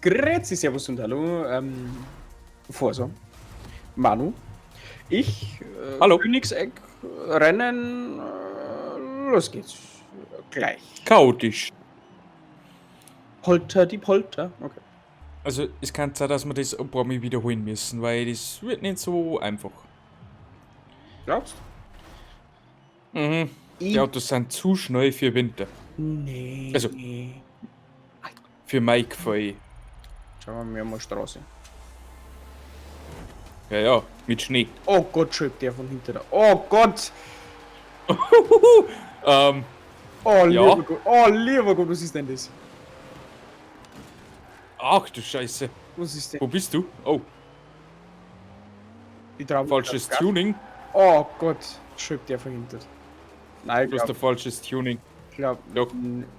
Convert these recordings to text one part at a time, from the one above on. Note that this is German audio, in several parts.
Grüezi, Servus und Hallo. Forsa, Manu, ich, Hallo. Königseck, Rennen, los geht's. Gleich. Chaotisch. Polter die Polter. Okay. Also es kann sein, dass wir das ein paar Mal wiederholen müssen, weil das wird nicht so einfach. Glaubst Mhm. Die du? Autos sind zu schnell für Winter. Nee. Also für Mike Fall. Schauen wir mal Straße. Ja, mit Schnee. Oh Gott, schreibt der von hinten da. Oh Gott! ähm, Oh, Ja. lieber Gott. Oh, lieber Gott, was ist denn das? ach du Scheiße. Was ist denn? Wo bist du? Oh, Die Traube. falsches Tuning. Oh Gott, schreibt der von hinten. Nein, Du hast ein falsches Tuning. glaub. Doch.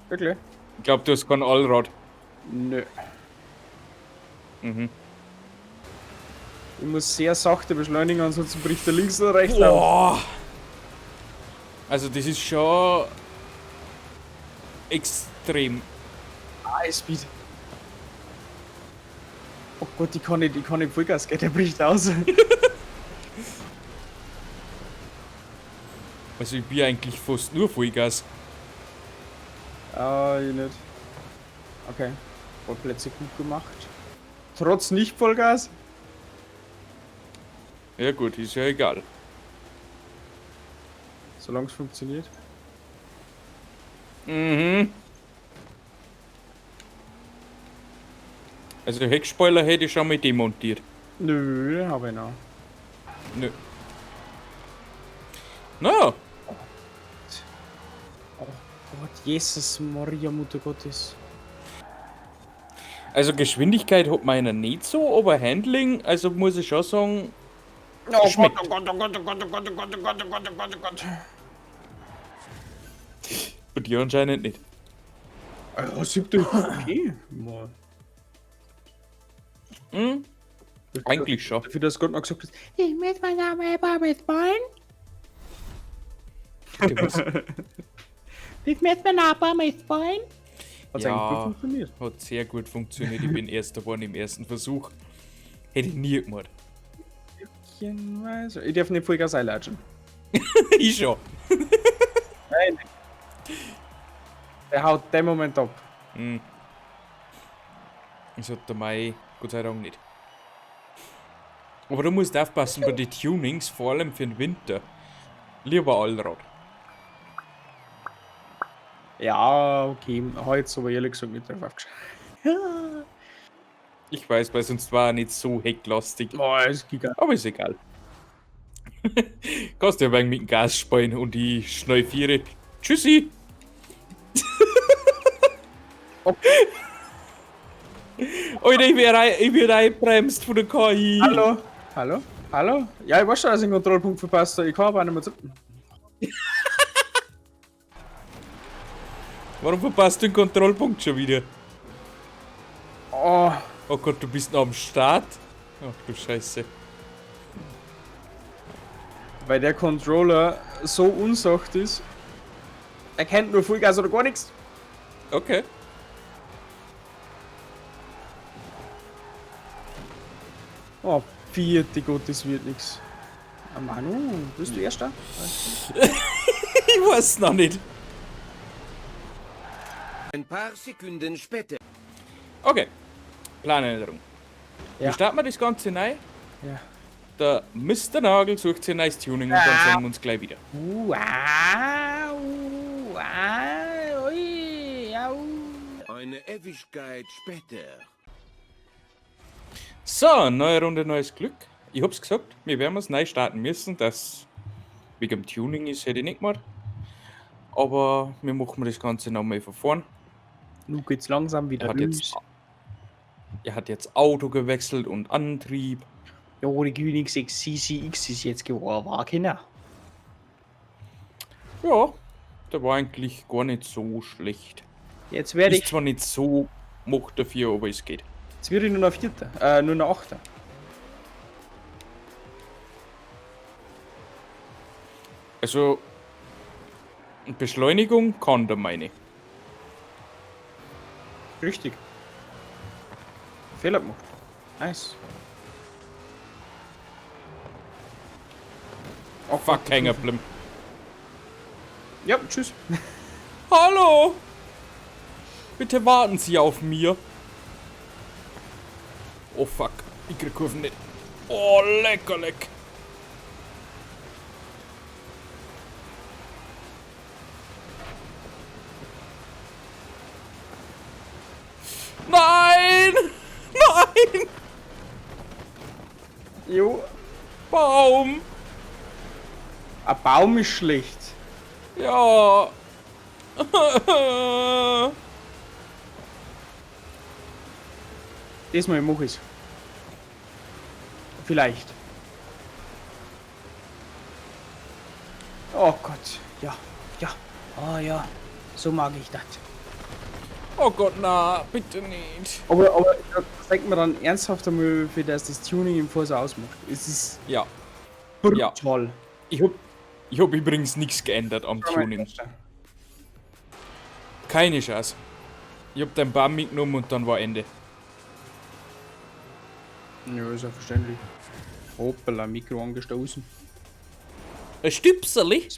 Wirklich? Ich glaube, du hast kein Allrad. Nö. Mhm. Ich muss sehr sachte beschleunigen, ansonsten bricht der links oder rechts auf. Boah. Also das ist schon extrem. Speed. Oh Gott, ich kann nicht Vollgas gehen, der bricht aus. Also ich bin eigentlich fast nur Vollgas. Ah, ich nicht. Okay. Plätze gut gemacht. Trotz nicht Vollgas. Ja gut, ist ja egal. Solange es funktioniert. Mhm. Also Heckspoiler hätte ich schon mal demontiert. Nö, habe ich noch. Nö. Naja, Oh Gott, Jesus Maria, Mutter Gottes. also Geschwindigkeit hat meiner nicht so, aber Handling, also muss ich schon sagen, Oh schmeckt. Gott, oh Gott, oh Gott, oh Gott, oh Gott, oh Gott, oh Gott, oh Gott, oh Gott, oh Gott. Bei dir anscheinend nicht. Ja, 7. Okay. Mann. Hm? Eigentlich schon. Dafür, dass Gott noch gesagt hat, ich möchte mein Name Babys wollen. Was? Ich möchte mein Name Babys wollen. Hat's Ja. eigentlich gut funktioniert. Hat sehr gut funktioniert. Ich bin erster geworden im ersten Versuch. Hätte ich nie gemacht. Ich darf nicht Vollgas einlatschen. Ich schon. Nein. Der haut den Moment ab. Hm. Das hat der Mai Gott sei Dank nicht. Aber du musst aufpassen bei den Tunings, vor allem für den Winter. Lieber Allrad. Ja, okay. Heute aber ehrlich gesagt nicht drauf aufgeschaut. Ich weiß, weil sonst war er nicht so hecklastig. Boah, ist giga. Aber ist egal. Kannst ja ein wenig mit dem Gas spielen und die schnell Tschüssi! Alter, ich werde einbremst von der KI. Hallo? Hallo? Hallo? Ja, ich weiß schon, dass ich einen Kontrollpunkt verpasst habe. Ich kann aber auch nicht mehr zu. Warum verpasst du den Kontrollpunkt schon wieder? Oh, Oh Gott, du bist noch am Start? Ach du Scheiße. weil der Controller so unsacht ist. Er kennt nur Vollgas oder gar nichts. Okay. Oh, vierte Gott, das wird nix. Ah, Manu, bist du Erster? Ich weiß noch nicht. Ein paar Sekunden später. Okay. Planänderung. Ja. Wie starten wir das Ganze neu? Ja. Der Mr. Nagel sucht sich ein neues Tuning und dann sehen wir uns gleich wieder. Ui, au. Eine Ewigkeit später. So, neue Runde, neues Glück. Ich hab's gesagt, wir werden es neu starten müssen. Das wegen dem Tuning ist, hätte ich nicht gemacht. Aber wir machen das Ganze nochmal von vorn. Nun geht's langsam wieder Er hat jetzt Auto gewechselt und Antrieb. Ja, die Königsegg CCX ist jetzt geworden, war keiner. Ja, der war eigentlich gar nicht so schlecht. Jetzt werde Ist ich. zwar nicht so mocht dafür, aber es geht. Jetzt werde ich nur noch Vierter. Nur noch Achter. Also, Beschleunigung kann der meine. Richtig. Fehler gemacht. Nice. Oh fuck, hängen geblieben. Ja, tschüss. Hallo! Bitte warten Sie auf mir. Oh fuck, ich krieg Kurven nicht. Oh, lecker, leck. Nein! Nein! Jo, Baum! ein Baum ist schlecht. Ja. Diesmal mach ich's. Vielleicht. Oh Gott. Ja, ja. Oh ja. So mag ich das. Oh Gott, na, bitte nicht. Aber das denkt man dann ernsthaft einmal, für das Tuning im Forza ausmacht. Es ist Ja, brutal. ich hab übrigens nichts geändert am Tuning. Keine Chance. Ich hab den Baum mitgenommen und dann war Ende. Ja, ist ja verständlich. Hoppala, Mikro angestoßen. Ein Stüpserli?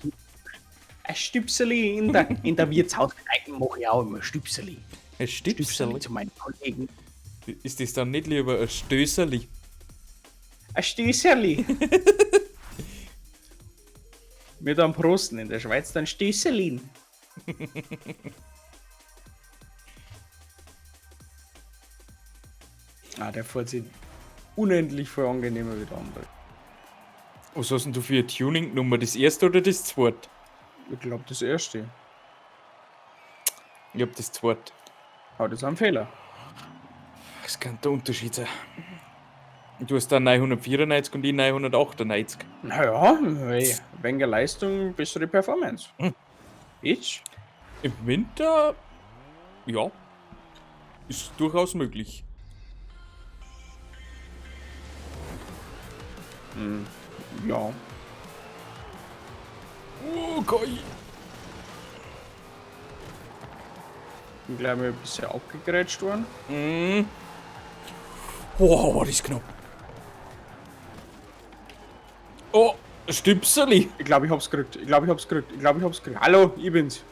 Ein Stüpseli in der Wirtshauskneipe mache ich auch immer Stüpseli. Ein Stüpseli Stüpserli? zu meinen Kollegen. Ist das dann nicht lieber ein Stößerli? Ein Stößerli. Mit einem Prosten in der Schweiz dann Stößerlin. Der fährt sich unendlich viel angenehmer wie der andere. Was hast denn du für eine Tuning-Nummer? Das erste oder das zweite? Ich glaube das erste. Ich hab das zweite. Aber das ist ein Fehler. Das kann der Unterschied sein. Du hast dann 994 und ich 998. Naja, hey, weniger Leistung, bessere Performance. Ich? Im Winter, ja, ist durchaus möglich. Ja. Oh Gott. Bin gleich mal ein bisschen abgegrätscht worden. Mm. Wow, war das knapp. Oh, Stüpserli. Ich glaube, ich hab's gekriegt. Ich glaube, ich hab's gekriegt. Hallo, ich bin's.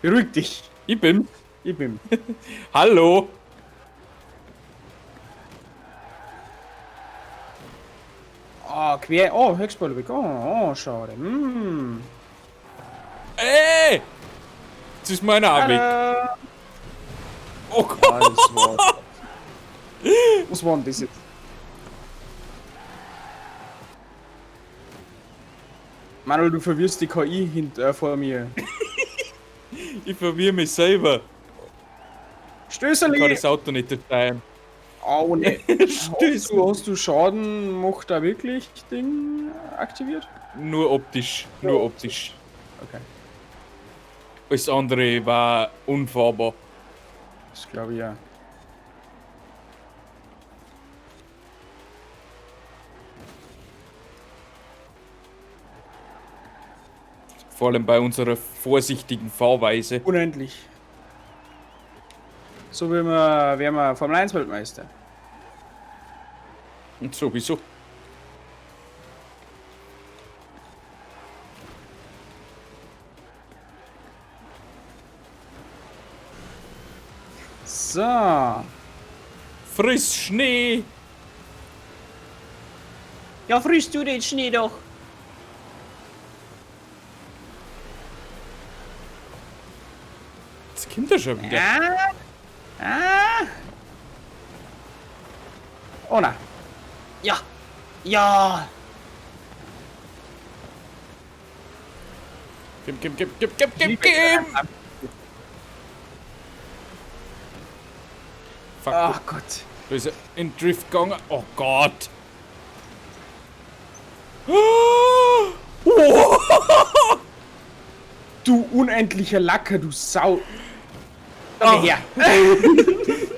Beruhig dich. Ich bin. Ich bin. Hallo. Quer. Oh, Hexball weg. Oh, schade. Ey! Jetzt ist meine Arme weg. Oh Gott. Alles war. Was war denn das jetzt? Manuel, du verwirrst die KI vor mir. Ich verwirre mich selber. Ich kann Stößerli! das Auto nicht steuern. Oh, ne. hast du Schaden macht da wirklich Ding aktiviert? Nur optisch. Nur optisch. Okay. Alles andere war unfahrbar. Das glaube ich ja. Vor allem bei unserer vorsichtigen Fahrweise. Unendlich. So wie wir, wären wir Formel 1 Weltmeister. Und sowieso. So. Friss Schnee! Ja, frischst du den Schnee doch. Jetzt kommt er schon wieder. Oh nein. Ja. Ja. Gib! Fuck, Ach Gott. da ist er in Drift gegangen. Oh Gott! Du unendlicher Lacker, du Sau. Komm her.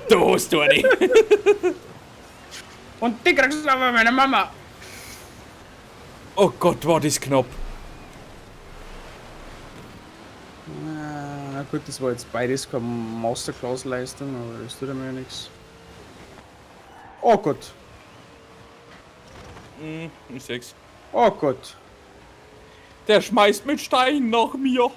Da hast du eine! Und die kriegst du aber meine Mama. Oh Gott, war das knapp! Na gut, das war jetzt beides keine Masterclass-Leistung, aber das tut mir ja nichts. Oh Gott. Ich seh's. Oh Gott. Der schmeißt mit Steinen nach mir.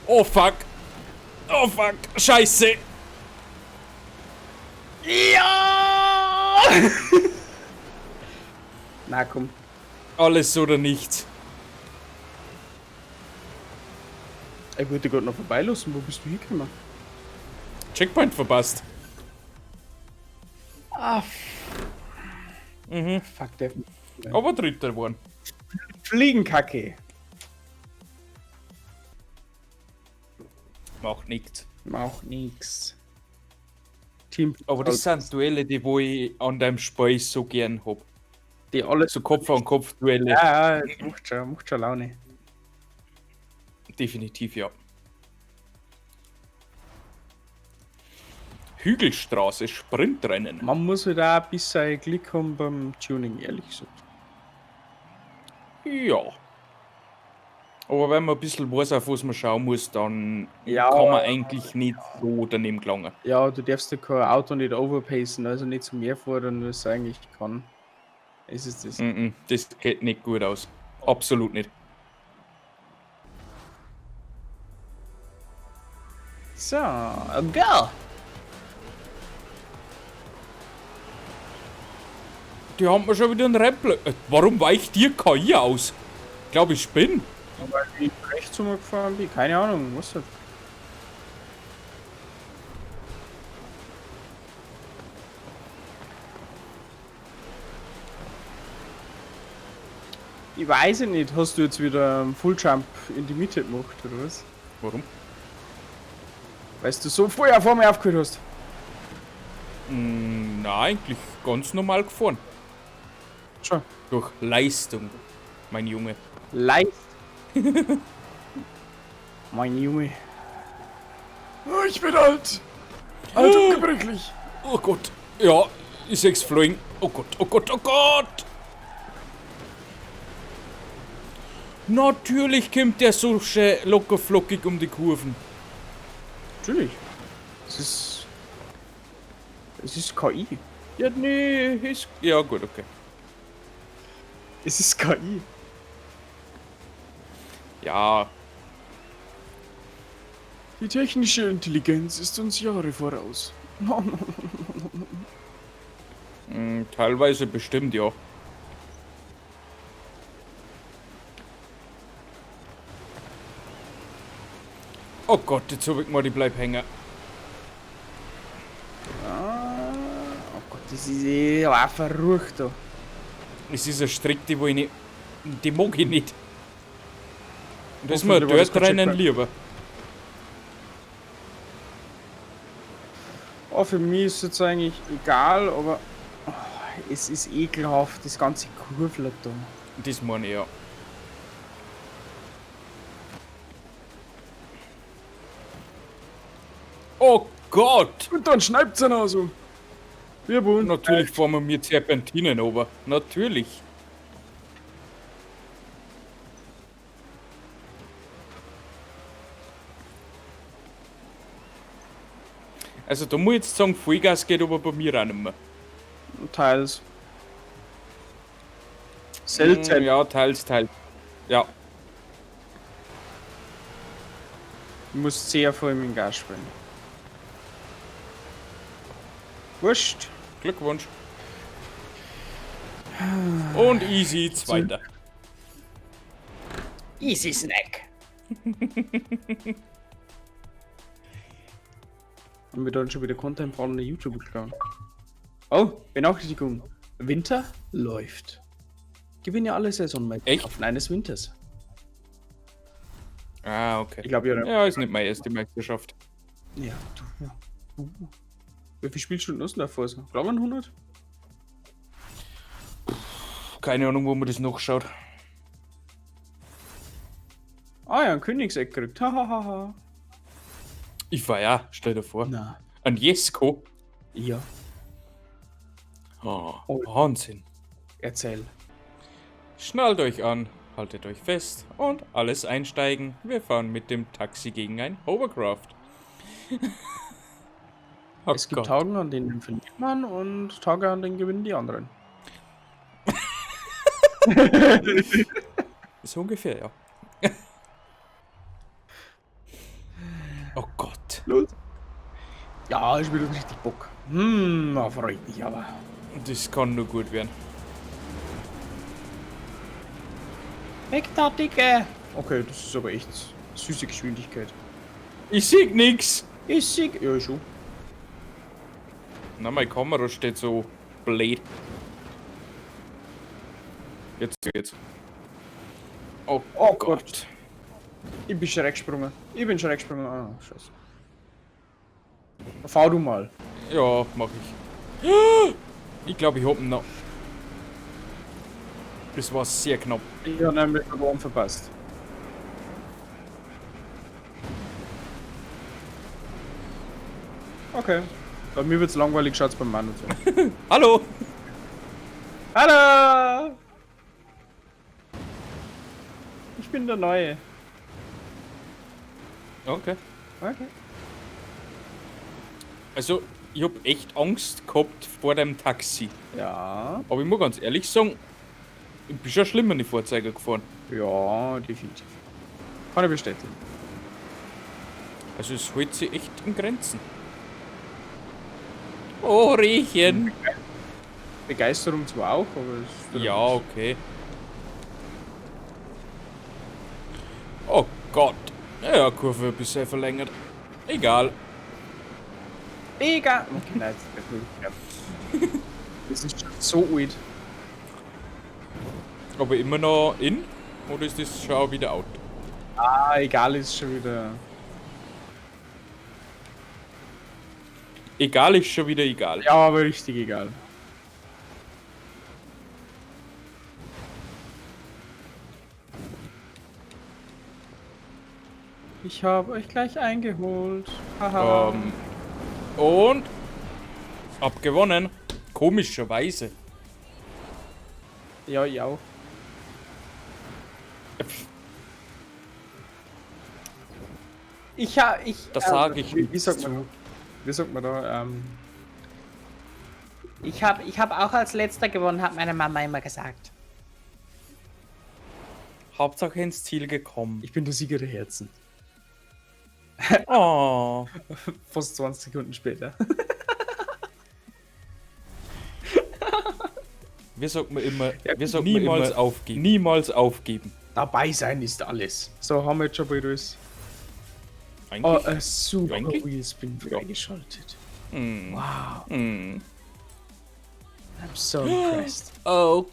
Oh fuck. Oh fuck. Scheiße. Ja! Na komm. Alles oder nichts. Ich wollte gerade noch vorbeilassen. Wo bist du hingekommen? Checkpoint verpasst. Ah. Fuck, der Aber Dritter geworden. Fliegenkacke. Macht nichts. Macht nix. Team. Aber das sind Duelle, die wo ich an deinem Spiel so gern hab. die alles. So Kopf an Kopf Duelle. Ja, das macht schon Laune. Definitiv ja. Hügelstraße, Sprintrennen. Man muss halt auch ein bisschen Glück haben beim Tuning, ehrlich gesagt. Ja. Aber wenn man ein bisschen weiß, auf was man schauen muss, dann Ja. kann man eigentlich nicht so daneben gelangen. Ja, du darfst ja kein Auto nicht overpacen, also nicht zu mehr fordern, was es eigentlich kann. Es ist das. Das geht nicht gut aus. Absolut nicht. So, go! Die haben mir schon wieder einen Rempler. Warum weicht dir KI aus? Ich glaube, ich bin. Weil ich rechts gefahren bin, keine Ahnung, was das? Ich weiß es nicht, hast du jetzt wieder einen Full Jump in die Mitte gemacht, oder was? Warum? Weil du so vorher vor mir aufgehört hast. Na, eigentlich ganz normal gefahren. Schon. Durch Leistung, mein Junge. Leicht. Mein Junge. Oh, ich bin alt. Alt und gebrechlich. Oh Gott. Ja, ich seh's fliegen. Oh Gott, oh Gott, oh Gott. Natürlich kommt der so schön locker flockig um die Kurven. Natürlich. Es ist KI. Ja, nee, ist... Ja, gut, okay. Es ist KI. Ja, Die technische Intelligenz ist uns Jahre voraus. teilweise bestimmt, ja. Oh Gott, jetzt hab ich mal die bleib hängen. Oh Gott, das ist eh auch verrucht da. Es ist eine Strecke, die wo ich nicht... Die mag ich nicht. Und das ist Hoffentlich mir war das dort kein rennen Checkpoint. lieber. Oh, für mich ist es jetzt eigentlich egal, aber oh, es ist ekelhaft, das ganze Kurvler da. Das meine ich, ja. Oh Gott! Und dann schneibt es auch so. Wir bunt. Natürlich fahren wir mit Serpentinen runter. Natürlich. Also da muss ich jetzt sagen, Vollgas geht aber bei mir auch nicht mehr. Teils. Selten. Ja, teils. Ja. Du musst sehr voll mit dem Gas spielen. Wurscht. Glückwunsch. Und easy, zweiter. Easy Snack. Haben wir dann schon wieder Content von der YouTube geschaut? Oh, Benachrichtigung. Winter läuft. Gewinne alle Saisonmeisterschaften eines Winters. Ah, okay. Ich glaube ja. Ja, ist nicht meine erste Meisterschaft. Ja, du. Wie viele Spielstunden hast du da vor? Glaube 100? Keine Ahnung, wo man das nachschaut. Ah ja, ein Königseck gekriegt. Hahaha. Ich war ja, stell dir vor. Na, Ein Jesko. ja, Oh, Wahnsinn. erzähl. Schnallt euch an. haltet euch fest und alles einsteigen. Wir fahren mit dem Taxi gegen ein Hovercraft. Oh Es gibt Gott. Tage, an denen verliert man und Tage, an denen gewinnen die anderen. So ungefähr, ja. Oh Gott. Los. Ja, ich will richtig Bock. Da freut mich aber. Das kann nur gut werden. Weg da, Dicke! Okay, das ist aber echt süße Geschwindigkeit. Ich sehe nix. Ich sieg. Ja, schon. Na, meine Kamera steht so blöd. Jetzt geht's. Oh, Oh Gott. Ich bin schräg gesprungen. Ah, scheiße. Fahr du mal. Ja, mach ich. Ich glaube, ich hab ihn noch. Das war sehr knapp. Ich habe nämlich den Baum verpasst. Okay. Bei mir wird's langweilig, schaut's beim Mann und so. Hallo! Hallo! Ich bin der Neue. Okay. Okay. Also, ich hab echt Angst gehabt vor dem Taxi. Ja. Aber ich muss ganz ehrlich sagen, ich bin schon schlimmer in die Vorzeiger gefahren. Ja, definitiv. Kann ich bestätigen. Also, es hält sich echt in Grenzen. Oh, Riechen! Begeisterung zwar auch, aber es Ja, okay. Oh Gott. Ja, Kurve ein bisschen verlängert. Egal. Egal. Okay, nein, das ist nicht. Das ist schon so alt. Aber immer noch in? Oder ist das schon wieder out? Ah, egal, ist schon wieder. Egal ist schon wieder egal. Ja, aber richtig egal. Ich habe euch gleich eingeholt. Haha. Und hab gewonnen. Komischerweise. Ja, ich auch. Das sage ich wie nicht sagt man, zu. wie sagt man da, Ich hab auch als letzter gewonnen, hat meine Mama immer gesagt. Hauptsache ins Ziel gekommen. ich bin der Sieger der Herzen. Oh. Fast 20 Sekunden später. Wir sollten immer, Ja, wir sollten niemals immer aufgeben. Niemals aufgeben. Dabei sein ist alles. So, haben wir jetzt schon bei uns. Eigentlich. Oh, super Eigentlich? Wheelspin freigeschaltet. Hm. Wow, Hm. I'm so impressed. Oh.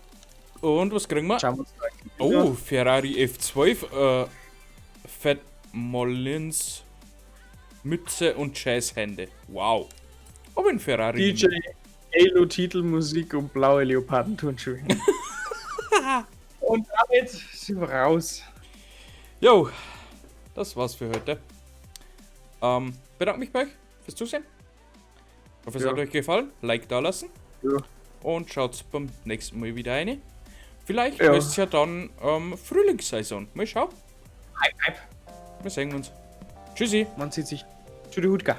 Und was kriegen wir? Schauen wir uns da Oh, Ferrari F12, Fat Mullins, Mütze und Jazzhände. Wow. Aber ein Ferrari. DJ Halo Titelmusik und blaue Leopardenturnschuhe. Und damit sind wir raus. Jo, das war's für heute. Bedanke mich bei euch fürs Zusehen. Ich hoffe, es Ja. hat euch gefallen. Like da lassen. Ja. Und schaut beim nächsten Mal wieder rein. Vielleicht Ja. ist es ja dann Frühlingssaison. Mal schauen. Hype, hype. Wir sehen uns. Tschüssi. Man sieht sich. Tschüss, Hutka.